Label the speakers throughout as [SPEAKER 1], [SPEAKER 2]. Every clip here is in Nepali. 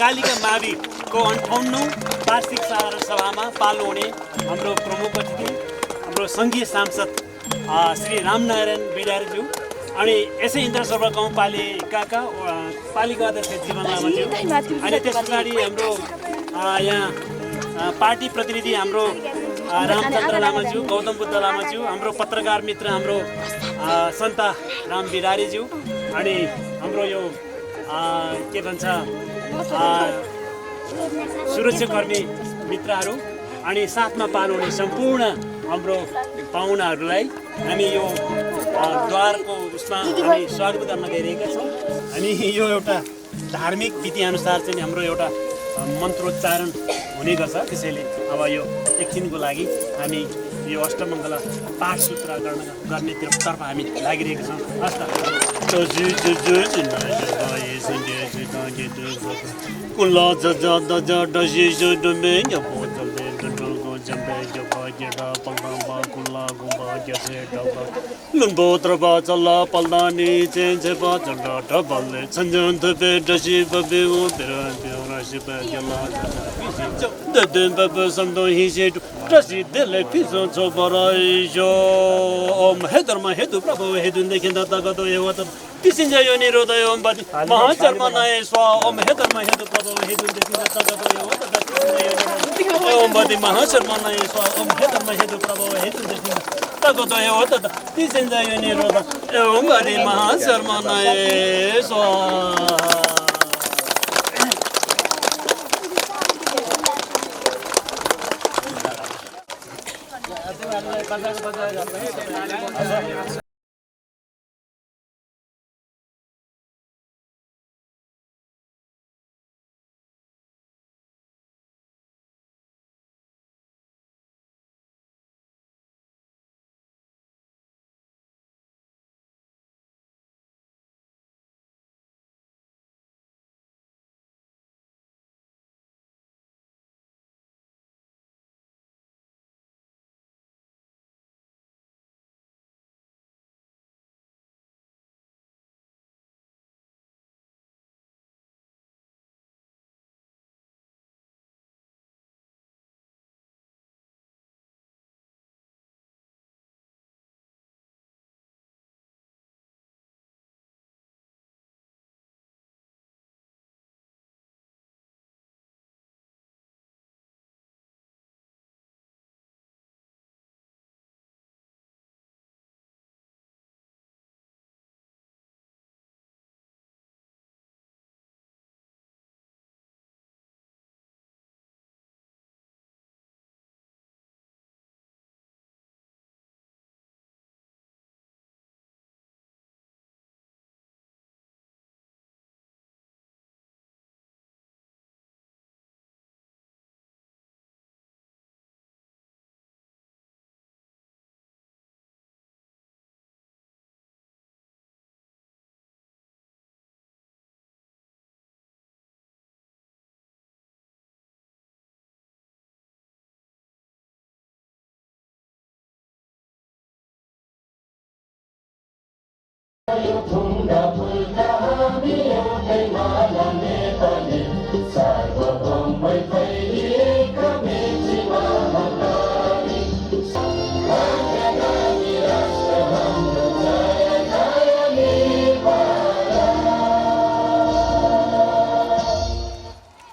[SPEAKER 1] पालिका माविको 58औं वार्षिक साधारण सभामा पाल्नु हुने हाम्रो प्रमुख अतिथि हाम्रो सङ्घीय सांसद श्री रामनारायण बिडारीज्यू अनि यसै इन्द्रसभा गाउँपालिकाका पालिका अध्यक्ष जीवन लामाज्यू अनि त्यस पछाडि हाम्रो यहाँ पार्टी प्रतिनिधि हाम्रो रामचन्द्र लामाज्यू, गौतम बुद्ध लामाज्यू, हाम्रो पत्रकार मित्र हाम्रो सन्ता राम बिडारीज्यू अनि हाम्रो यो के भन्छ सुरक्षाकर्मी मित्रहरू अनि साथमा पाल्नुहुने सम्पूर्ण हाम्रो पाहुनाहरूलाई हामी यो द्वारको उसमा हामी स्वागत गर्न गइरहेका छौँ। अनि यो एउटा धार्मिक विधिअनुसार चाहिँ हाम्रो एउटा मन्त्रोच्चारण हुने गर्छ, त्यसैले अब यो एकछिनको लागि हामी यो अष्टमङ्गला पाठ सूत्र गर्नेतर्फ हामी लागिरहेका छौँ। हस्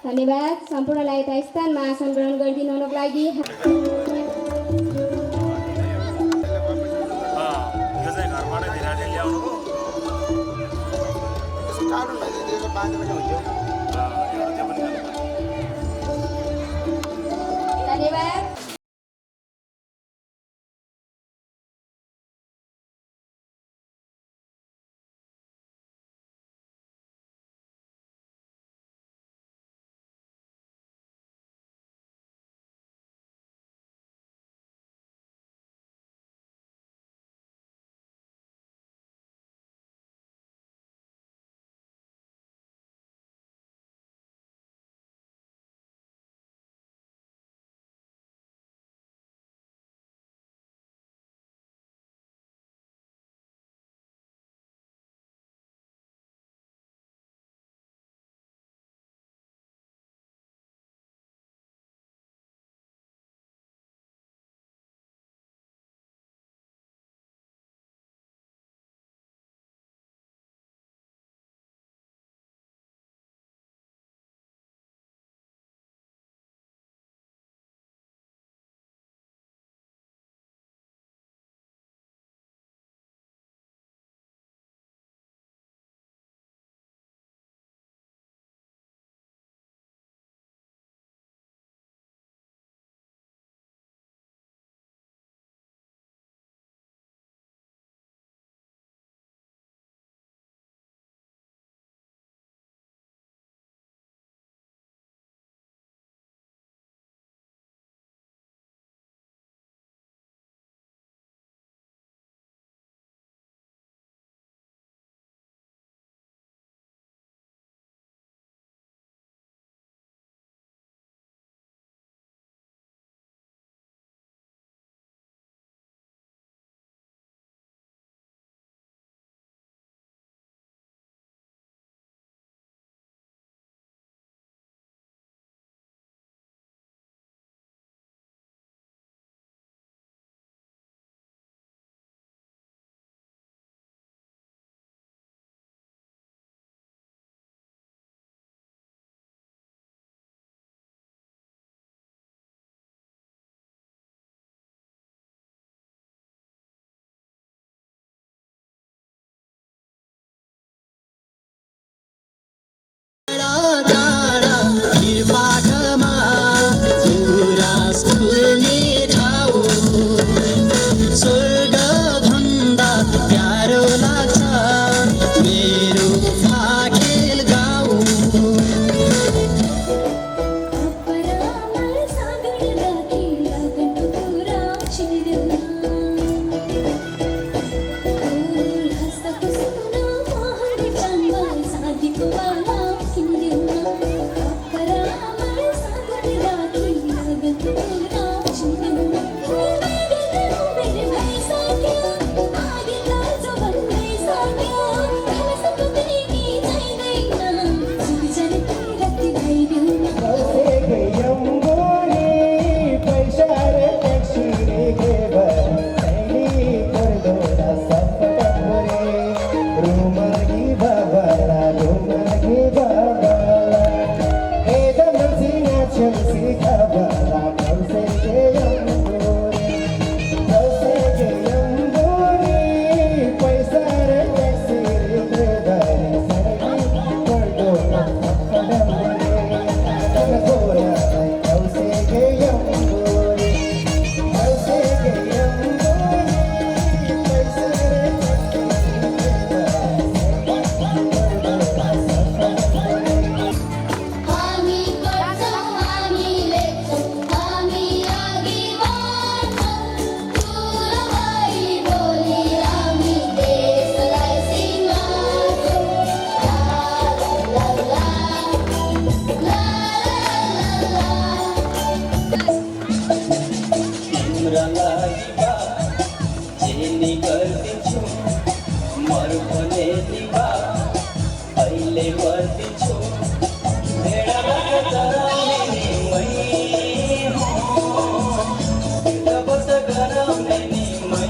[SPEAKER 2] धन्यवाद। सम्पूर्णलाई यता स्थानमा आसन ग्रहण गरिदिनु हुनको लागि धन्यवाद।
[SPEAKER 3] तिम्रा लागि बा जेनी गर्दिन्छु मरु भने दिवा अहिले मर्दिन्छु भेडाबाट चराउने नि मै हो बस गराउने नि मै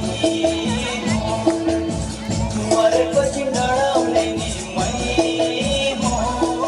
[SPEAKER 3] मरेपछि डराउने नि मै हो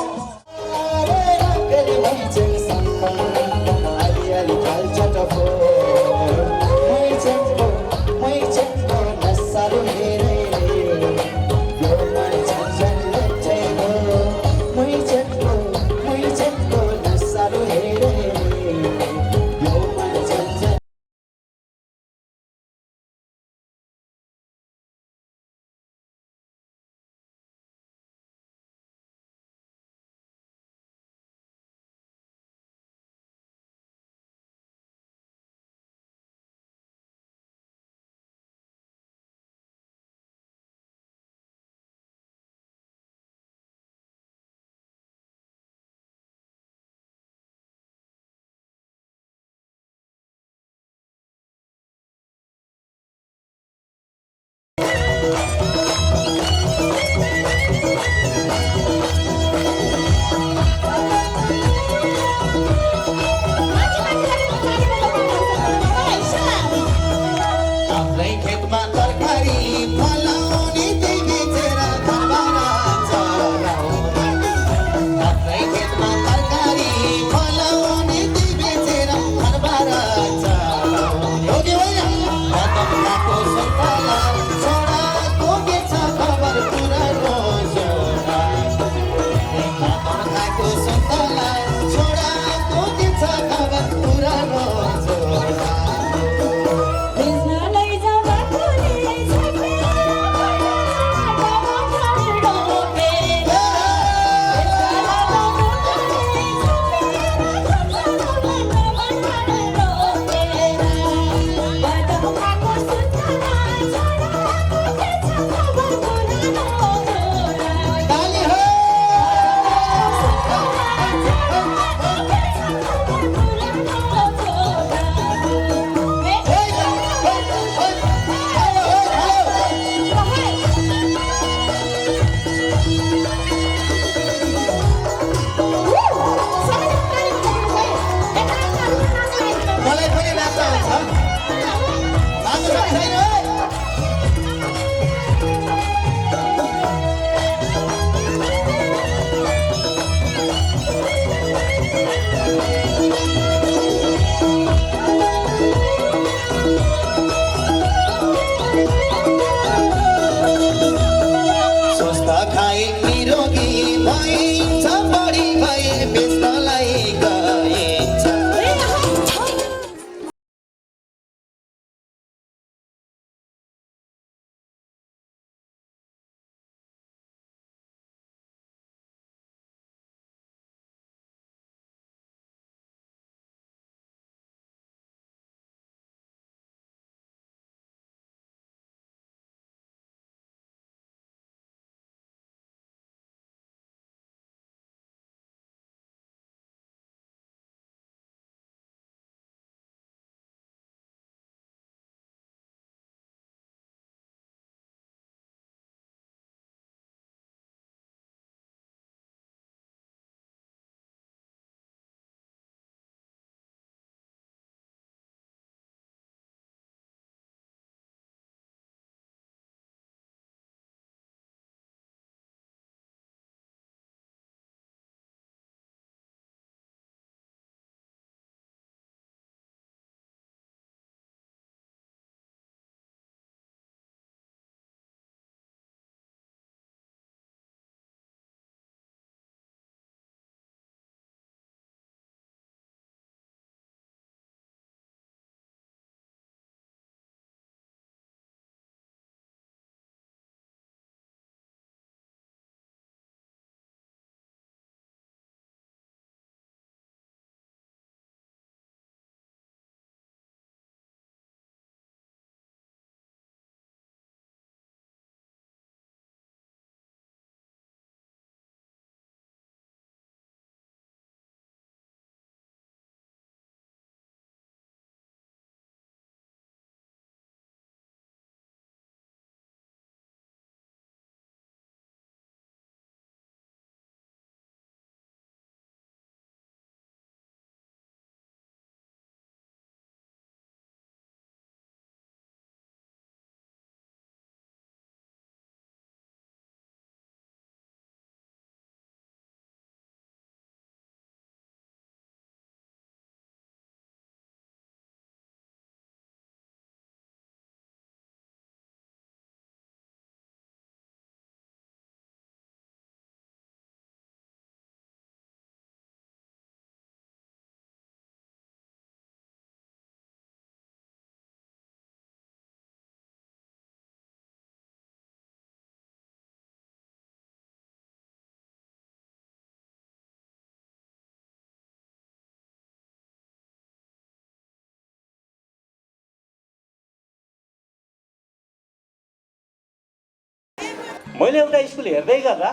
[SPEAKER 4] मैले एउटा स्कुल हेर्दै गर्दा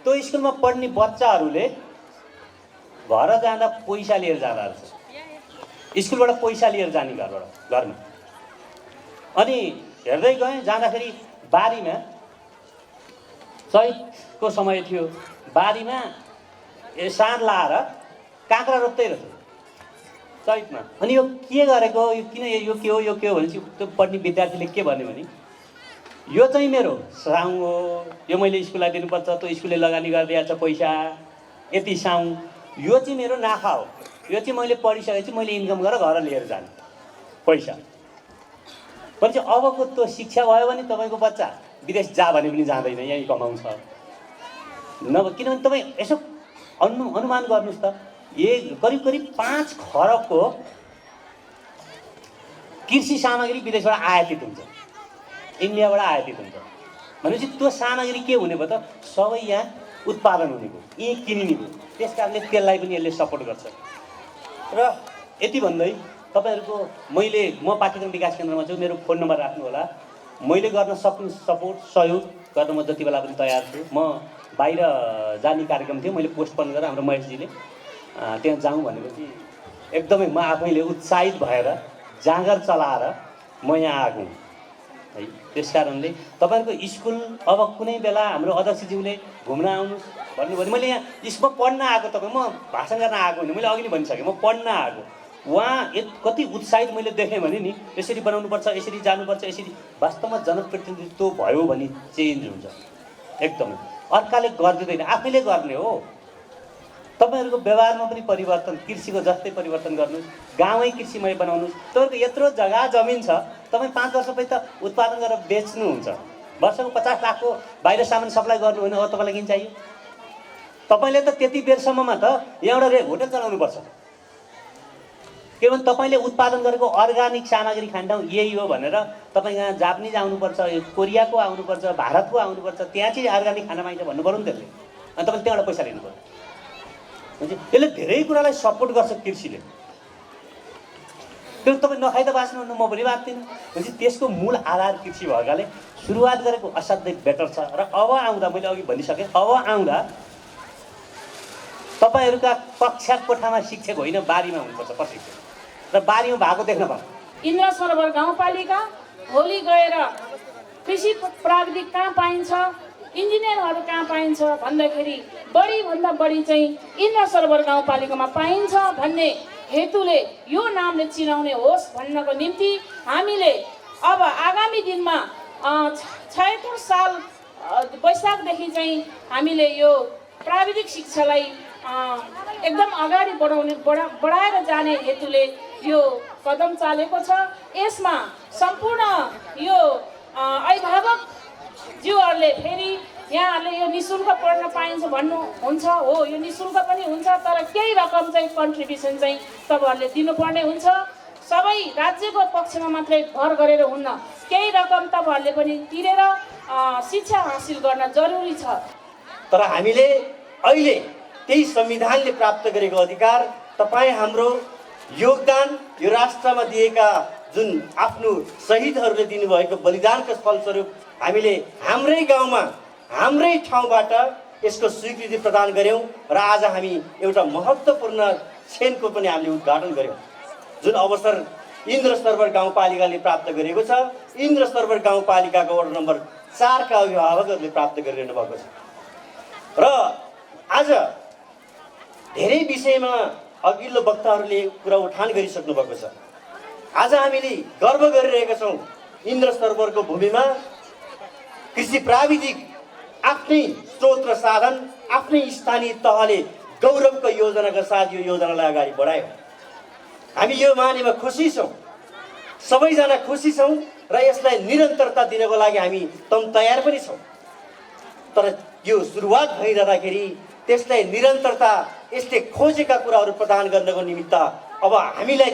[SPEAKER 4] त्यो स्कुलमा पढ्ने बच्चाहरूले घर जाँदा पैसा लिएर जाँदा रहेछ, स्कुलबाट पैसा लिएर जाने घरमा। अनि हेर्दै गएँ, जाँदाखेरि बारीमा, चैतको समय थियो, बारीमा साँढ लाएर काँक्रा रोप्दै रहेछ चैतमा। अनि यो के गरेको, यो किन, यो के हो, यो के हो भनेपछि त्यो पढ्ने विद्यार्थीले के भन्यो भने यो चाहिँ मेरो साउँ हो, यो मैले स्कुललाई दिनुपर्छ, त्यो स्कुलले लगानी गरिदिएको छ पैसा, यति साउँ, यो चाहिँ मेरो नाफा हो, यो चाहिँ मैले पढिसकेपछि मैले इन्कम गरेर घर लिएर जाने पैसा। भनेपछि अबको त्यो शिक्षा भयो भने तपाईँको बच्चा विदेश जा भने पनि जाँदैन, यहीँ कमाउँछ। नभए किनभने तपाईँ यसो अनुमान गर्नुहोस् त, करिब करिब 5 खरबको कृषि सामग्री विदेशबाट आयातित हुन्छ, इन्डियाबाट आयातित हुन्छ। भनेपछि त्यो सामग्री के हुने भयो त, सबै यहाँ उत्पादन हुने भयो, यहीँ किनिने भयो। त्यस कारणले त्यसलाई पनि यसले सपोर्ट गर्छ। र यति भन्दै तपाईँहरूको म पाठ्यक्रम विकास केन्द्रमा छु, मेरो फोन नम्बर राख्नु होला। मैले गर्न सक्ने सपोर्ट सहयोग गर्न म जति बेला पनि तयार छु। म बाहिर जाने कार्यक्रम थियो, मैले पोस्टपोन गरेर हाम्रो महेशजीले त्यहाँ जाउँ भनेपछि एकदमै म आफैले उत्साहित भएर जाँगर चलाएर म यहाँ आएको हुँ है। त्यस कारणले तपाईँहरूको स्कुल अब कुनै बेला हाम्रो अध्यक्षज्यूले घुम्न आउनुहोस् भन्नुभयो भने, मैले यहाँ स्कुलमा पढ्न आएको, तपाईँ म भाषण गर्न आएको होइन, मैले अघि नै भनिसकेँ, म पढ्न आएको। उहाँ कति उत्साहित मैले देखेँ भने नि, यसरी बनाउनुपर्छ, यसरी जानुपर्छ, यसरी वास्तवमा जनप्रतिनिधित्व भयो भने चेन्ज हुन्छ एकदमै। अर्काले गरिदिँदैन, आफैले गर्ने हो। तपाईँहरूको व्यवहारमा पनि परिवर्तन, कृषिको जस्तै परिवर्तन गर्नुहोस्, गाउँै कृषिमय बनाउनुहोस्। तपाईँहरूको यत्रो जग्गा जमिन छ, तपाईँ 5 वर्षपछि त उत्पादन गरेर बेच्नुहुन्छ। वर्षको 50 लाखको बाहिर सामान सप्लाई गर्नु होइन, अब तपाईँलाई किन चाहियो? तपाईँले त त्यति बेरसम्ममा त यहाँबाट होटल चलाउनुपर्छ, किनभने तपाईँले उत्पादन गरेको अर्ग्यानिक सामग्री खान ठाउँ यही हो भनेर तपाईँ यहाँ जापानिज आउनुपर्छ, कोरियाको आउनुपर्छ, भारतको आउनुपर्छ, त्यहाँ चाहिँ अर्ग्यानिक खाना पाइन्छ भन्नु पऱ्यो नि त्यसले। अनि तपाईँले त्यहाँबाट पैसा लिनु पऱ्यो। यसले धेरै कुरालाई सपोर्ट गर्छ कृषिले। किनभने तपाईँ नखाइ त बाँच्नुहुन्न, म पनि बाँच्दिनँ। भनेपछि त्यसको मूल आधार कृषि भएकाले सुरुवात गरेको असाध्यै बेटर छ। र अब आउँदा, मैले अघि भनिसकेँ, अब आउँदा तपाईँहरूका कक्षा कोठामा शिक्षक होइन, बारीमा हुनुपर्छ प्रशिक्षक। र बारीमा भएको देख्न पाऊँ।
[SPEAKER 5] इन्द्र सरोवर गाउँपालिका भोलि गएर कृषि प्राविधिक कहाँ पाइन्छ, इन्जिनियरहरू कहाँ पाइन्छ भन्दाखेरि बढीभन्दा बढी चाहिँ इन्द्र सरोवर गाउँपालिकामा पाइन्छ भन्ने हेतुले यो नामले चिनाउने होस् भन्नको निम्ति हामीले अब आगामी दिनमा 76 साल वैशाखदेखि चाहिँ हामीले यो प्राविधिक शिक्षालाई एकदम अगाडि बढाएर जाने हेतुले यो कदम चालेको छ। यसमा सम्पूर्ण यो अभिभावक ज्यूहरूले फेरि यहाँहरूले यो निःशुल्क पढ्न पाइन्छ भन्नुहुन्छ, हो यो निःशुल्क पनि हुन्छ, तर केही रकम चाहिँ कन्ट्रिब्युसन चाहिँ तपाईँहरूले दिनुपर्ने हुन्छ। सबै राज्यको पक्षमा मात्रै भर गरेर हुन्न, केही रकम तपाईँहरूले पनि तिरेर शिक्षा हासिल गर्न जरुरी छ।
[SPEAKER 6] तर हामीले अहिले त्यही संविधानले प्राप्त गरेको अधिकार, तपाईँ हाम्रो योगदान, यो राष्ट्रमा दिएका जुन आफ्नो शहीदहरूले दिनुभएको बलिदानका फलस्वरूप हामीले हाम्रै गाउँमा, हाम्रै ठाउँबाट यसको स्वीकृति प्रदान गऱ्यौँ। र आज हामी एउटा महत्त्वपूर्ण क्षणको पनि हामीले उद्घाटन गऱ्यौँ, जुन अवसर इन्द्र सरोवर गाउँपालिकाले प्राप्त गरेको छ। इन्द्र सरोवर गाउँपालिकाको वार्ड नम्बर 4 का अभिभावकहरूले प्राप्त गरिरहनु भएको छ। र आज धेरै विषयमा अघिल्लो वक्ताहरूले कुरा उठान गरिसक्नु भएको छ। आज हामीले गर्व गरिरहेका छौँ, इन्द्र सरोवरको भूमिमा कृषि प्राविधिक आफ्नै स्रोत र साधन, आफ्नै स्थानीय तहले गौरवको योजनाका साथ यो योजनालाई अगाडि बढायो। हामी यो मानेमा खुसी छौँ, सबैजना खुसी छौँ र यसलाई निरन्तरता दिनको लागि हामी तयार पनि छौँ। तर यो सुरुवात भइरहँदाखेरि त्यसलाई निरन्तरता, यसले खोजेका कुराहरू प्रदान गर्नको निमित्त अब हामीलाई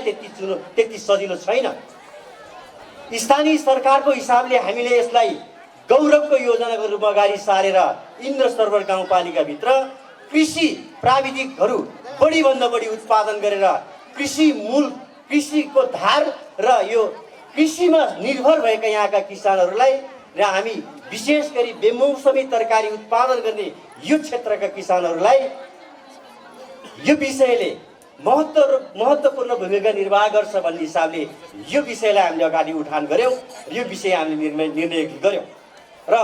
[SPEAKER 6] त्यति सजिलो छैन। स्थानीय सरकारको हिसाबले हामीले यसलाई गौरवको योजनाको रूपमा अगाडि सारेर इन्द्र सरोवर गाउँपालिकाभित्र कृषि प्राविधिकहरू बढीभन्दा बढी उत्पादन गरेर कृषिको धार र यो कृषिमा निर्भर भएका यहाँका किसानहरूलाई र हामी विशेष गरी बेमौसमी तरकारी उत्पादन गर्ने यो क्षेत्रका किसानहरूलाई यो विषयले महत्त्वपूर्ण भूमिका निर्वाह गर्छ भन्ने हिसाबले यो विषयलाई हामीले अगाडि उठान गऱ्यौँ। यो विषय हामीले निर्णय गऱ्यौँ र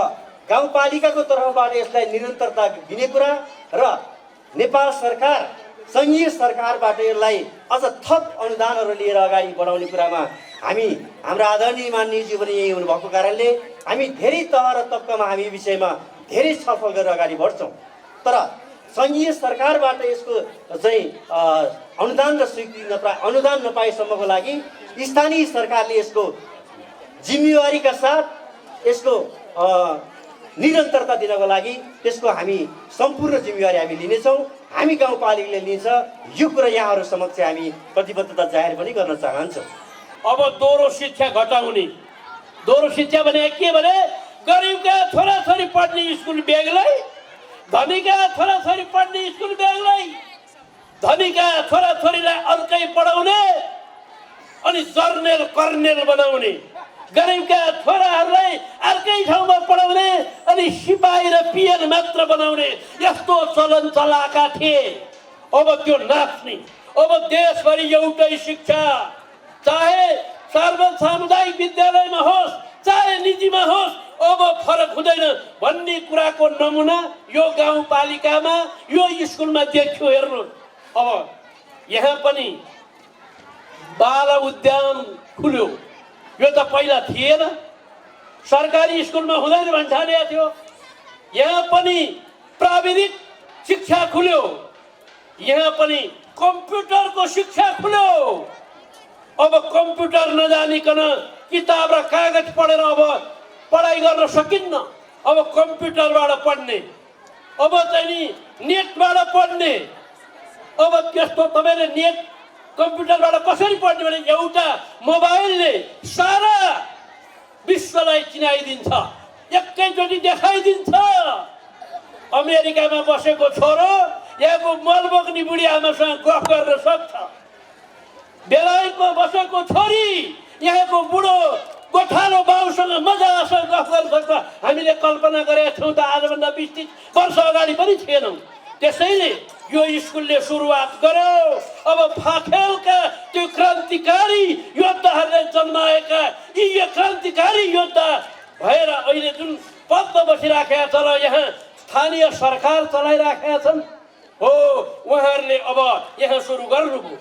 [SPEAKER 6] गाउँपालिकाको तर्फबाट यसलाई निरन्तरता दिने कुरा र नेपाल सरकार सङ्घीय सरकारबाट यसलाई अझ थप अनुदानहरू लिएर अगाडि बढाउने कुरामा हाम्रा आदरणीय माननीयज्यू पनि यही हुनुभएको कारणले हामी धेरै तह र तबकामा हामी यो विषयमा धेरै छलफल गरेर अगाडि बढ्छौँ। तर सङ्घीय सरकारबाट यसको चाहिँ अनुदान नपाएसम्मको लागि स्थानीय सरकारले यसको जिम्मेवारीका साथ यसको निरन्तरता दिनको लागि त्यसको हामी सम्पूर्ण जिम्मेवारी हामी लिनेछौँ। हामी गाउँपालिकाले लिन्छ। यो कुरा यहाँहरू समक्ष हामी प्रतिबद्धता जाहेर पनि गर्न चाहन्छौँ।
[SPEAKER 7] अब दोहोरो शिक्षा घटाउने। दोहोरो शिक्षा भने के भने गरिबका छोराछोरी पढ्ने स्कुल बेग्लै, धनीका छोराछोरी पढ्ने स्कुल बेग्लै, धनीका छोराछोरीलाई अर्कै पढाउने अनि जर्नेल कर्नेल बनाउने, गरिबका छोराहरूलाई अर्कै ठाउँमा पढाउने अनि सिपाही र पिएन मात्र बनाउने, यस्तो चलन चलाएका थिए। अब त्यो नाच्ने। अब देशभरि एउटै शिक्षा, चाहे सामुदायिक विद्यालयमा होस् चाहे निजीमा होस्, अब फरक हुँदैन भन्ने कुराको नमुना यो गाउँपालिकामा यो स्कुलमा देखियो। हेर्नु, अब यहाँ पनि बाल उद्यान खुल्यो। यो त पहिला थिएन, सरकारी स्कुलमा हुँदैन भन्ठानिएको थियो। यहाँ पनि प्राविधिक शिक्षा खुल्यो, यहाँ पनि कम्प्युटरको शिक्षा खुल्यो। अब कम्प्युटर नजानिकन किताब र कागज पढेर अब पढाइ गर्न सकिन्न। अब कम्प्युटरबाट पढ्ने, अब चाहिँ नि नेटबाट पढ्ने। अब त्यस्तो तपाईँले नेट कम्प्युटरबाट कसरी पढ्ने भने एउटा मोबाइलले सारा विश्वलाई चिनाइदिन्छ, एकैचोटि देखाइदिन्छ। अमेरिकामा बसेको छोरो यहाँको मल बोक्ने बुढी आमासँग गफ गर्न सक्छ। बेलायतमा बसेको छोरी यहाँको बुढो गोठालो बाउसँग मजासँग गफ गर्न सक्छ। हामीले कल्पना गरेका छौँ त आजभन्दा 20-30 वर्ष अगाडि पनि थिएनौँ। त्यसैले यो स्कुलले सुरुवात गर्यो। अब फाखेलका त्यो क्रान्तिकारी योद्धाहरूले जन्माएका यी क्रान्तिकारी योद्धा भएर अहिले जुन पदमा बसिराखेका छ र यहाँ स्थानीय सरकार चलाइराखेका छन् हो, उहाँहरूले अब यहाँ सुरु गर्नुभयो।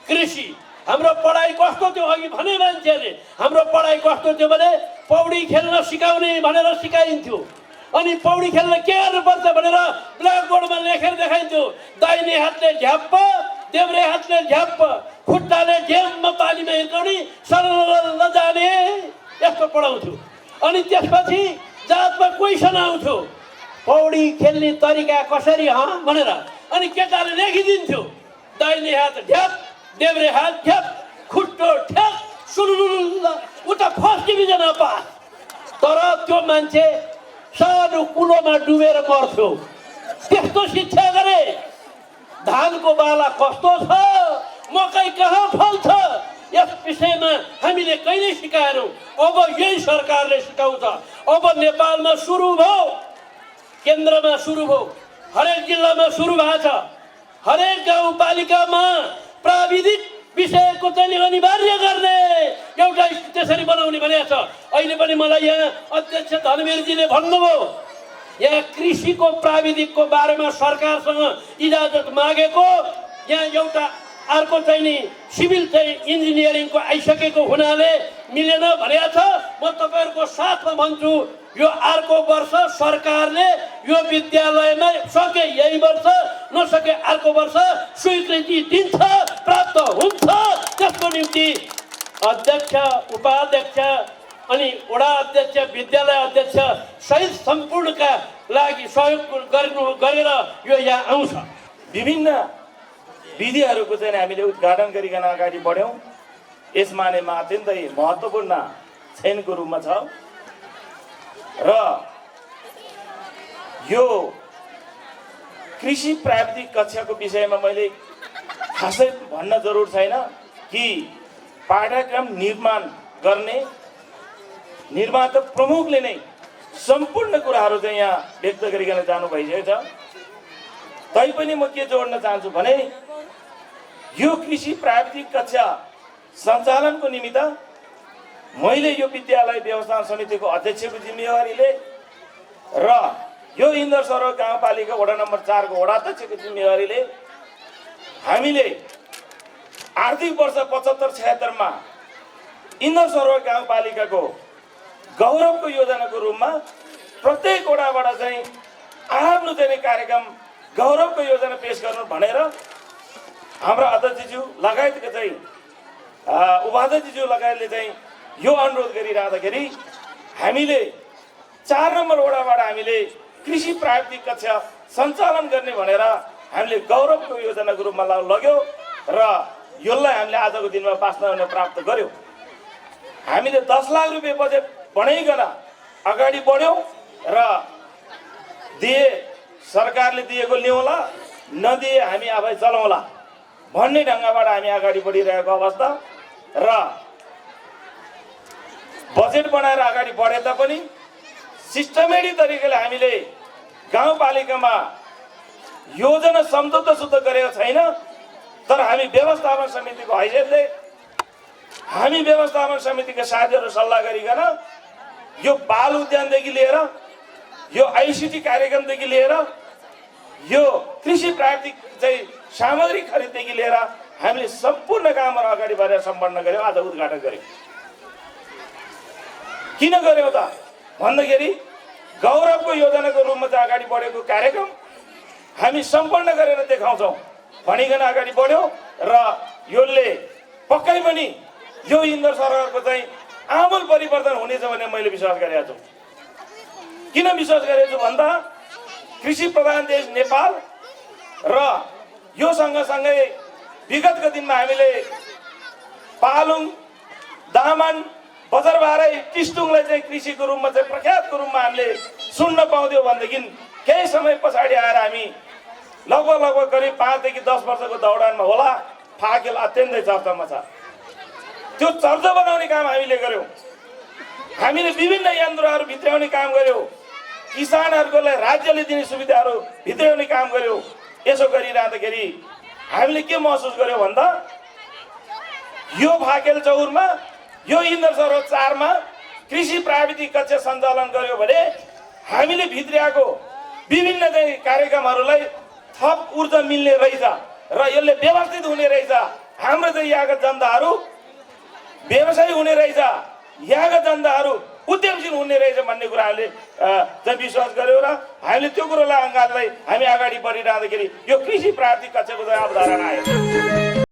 [SPEAKER 7] कृषि, हाम्रो पढाइ कस्तो थियो अघि भने मान्छेले, हाम्रो पढाइ कस्तो थियो भने पौडी खेल्न सिकाउने भनेर सिकाइन्थ्यो। अनि पौडी खेल्न के गर्नुपर्छ भनेर ब्ल्याकबोर्डमा लेखेर देखाइन्थ्यो। दाहिने हातले झ्याप्प, देब्रे हातले झ्याप्प, खुट्टाले झ्याम्म पानीमा हिर्काउने, सरल नजाने, यस्तो पढाउँथ्यो। अनि त्यसपछि जातमा क्वेसन आउँथ्यो, पौडी खेल्ने तरिका कसरी भनेर। अनि केटाले लेखिदिन्थ्यो, दाहिने हात ढ्याप, देब्रे हात ढ्याप, खुट्टो ठ्याप, सुरुलुल्ल, उता फर्स्ट डिभिजनमा पास। तर त्यो मान्छे सानो कुलोमा डुबेर मर्थ्यो। त्यस्तो शिक्षा गरे। धानको बाला कस्तो छ, मकै कहाँ फल्छ, यस विषयमा हामीले कहिले सिकाएनौँ। अब यही सरकारले सिकाउँछ। अब नेपालमा सुरु भयो, केन्द्रमा सुरु भयो, हरेक जिल्लामा सुरु भएको छ। हरेक गाउँपालिकामा प्राविधिक विषयको चाहिँ अनिवार्य गर्ने एउटा त्यसरी बनाउने भनेको छ। अहिले पनि मलाई यहाँ अध्यक्ष धनवीरजीले भन्नुभयो, यहाँ कृषिको प्राविधिकको बारेमा सरकारसँग इजाजत मागेको, यहाँ एउटा अर्को चाहिँ नि सिभिल चाहिँ इन्जिनियरिङको आइसकेको हुनाले मिलेन भनेको छ। म तपाईँहरूको साथमा भन्छु, यो अर्को वर्ष सरकारले यो विद्यालयमा सके यही वर्ष, नसके अर्को वर्ष स्वीकृति दिन्छ, प्राप्त हुन्छ। त्यसको निम्ति अध्यक्ष, उपाध्यक्ष अनि वडा अध्यक्ष, विद्यालय अध्यक्ष सहित सम्पूर्णका लागि सहयोग गरेर यो यहाँ आउँछ।
[SPEAKER 8] विभिन्न विधिहरूको चाहिँ हामीले उद्घाटन गरिकन अगाडि बढ्यौँ। यसमा नेमा अत्यन्तै महत्त्वपूर्ण छैनको रूपमा छ र यो कृषि प्राविधिक कक्षाको विषयमा मैले खासै भन्न जरुर छैन कि पाठ्यक्रम निर्माण गर्ने निर्माता प्रमुखले नै सम्पूर्ण कुराहरू चाहिँ यहाँ व्यक्त गरिकन जानु भइसकेको छ। तैपनि म के जोड्न चाहन्छु भने यो कृषि प्राविधिक कक्षा सञ्चालनको निमित्त मैले यो विद्यालय व्यवस्थापन समितिको अध्यक्षको जिम्मेवारीले र यो इन्द्र सरोवर गाउँपालिका वडा नम्बर 4 को वडा अध्यक्षको जिम्मेवारीले हामीले आर्थिक वर्ष 75-76 मा इन्द्र सरोवर गाउँपालिकाको गौरवको योजनाको रूपमा प्रत्येक वडाबाट चाहिँ आफ्नो चाहिँ कार्यक्रम गौरवको योजना पेश गर्नु भनेर हाम्रा अध्यक्षज्यू लगायतका चाहिँ उपाध्यक्षज्यू लगायतले चाहिँ यो अनुरोध गरिरहँदाखेरि हामीले 4 नम्बर वडाबाट हामीले कृषि प्राविधिक कक्षा सञ्चालन गर्ने भनेर हामीले गौरवको योजनाको रूपमा लग्यो र यसलाई हामीले आजको दिनमा वास्तवमा प्राप्त गर्यौँ। हामीले 10 लाख रुपियाँ बजेट बनाइकन अगाडि बढ्यौँ र दिए सरकारले दिएको ल्याउँला, नदिए हामी आफै चलाउँला भन्ने ढङ्गबाट हामी अगाडि बढिरहेको अवस्था र बजेट बनाएर अगाडि बढे तापनि सिस्टमेटिक तरिकाले हामीले गाउँपालिकामा योजना सम्झौता सुद्धा गरेको छैन। तर हामी व्यवस्थापन समितिको हैसियतले हामी व्यवस्थापन समितिका साथीहरू सल्लाह गरिकन यो बाल उद्यानदेखि लिएर यो आइसिटी कार्यक्रमदेखि लिएर यो कृषि प्राविधिक चाहिँ सामग्री खरिददेखि लिएर हामीले सम्पूर्ण कामहरू अगाडि बढेर सम्पन्न गर्यौँ। आज उद्घाटन गर्यौँ। किन गर्यौँ त भन्दाखेरि गौरवको योजनाको रूपमा चाहिँ अगाडि बढेको कार्यक्रम हामी सम्पन्न गरेर देखाउँछौँ भनिकन अगाडि बढ्यौँ र यसले पक्कै पनि यो इन्द्र सरोवरको चाहिँ आमूल परिवर्तन हुनेछ भन्ने मैले विश्वास गरेको छु। किन विश्वास गरेको छु भन्दा कृषि प्रधान देश नेपाल र यो सँगसँगै विगतको दिनमा हामीले पालुङ, दामन, बजारबारै, टिस्टुङलाई चाहिँ कृषिको रूपमा चाहिँ प्रख्यातको रूपमा हामीले सुन्न पाउँथ्यौँ भनेदेखि केही समय पछाडि आएर हामी लगभग करिब 5 देखि 10 वर्षको दौडानमा होला फाकेल अत्यन्तै चर्चामा छ। त्यो चर्चा बनाउने काम हामीले गर्यौँ। हामीले विभिन्न यन्त्रहरू भित्राउने काम गर्यौँ। किसानहरूको लागि राज्यले दिने सुविधाहरू भित्राउने काम गर्यौँ। यसो गरिरहँदाखेरि हामीले के महसुस गर्यौँ भन्दा यो फाकेल चौरमा यो इन्द्र सरोवर 4 मा कृषि प्राविधिक कक्षा सञ्चालन गर्यो भने हामीले भित्रिएको विभिन्न चाहिँ कार्यक्रमहरूलाई थप ऊर्जा मिल्ने रहेछ र यसले व्यवस्थित हुने रहेछ। हाम्रो चाहिँ यहाँका जनताहरू व्यवसायी हुने रहेछ, यहाँका जनताहरू उद्यमशील हुने रहेछ भन्ने कुरा हामीले चाहिँ विश्वास गर्यौँ र हामीले त्यो कुरोलाई अँगाल्दै हामी अगाडि बढिरहँदाखेरि यो कृषि प्राविधिक कक्षाको चाहिँ अवधारणा आयो।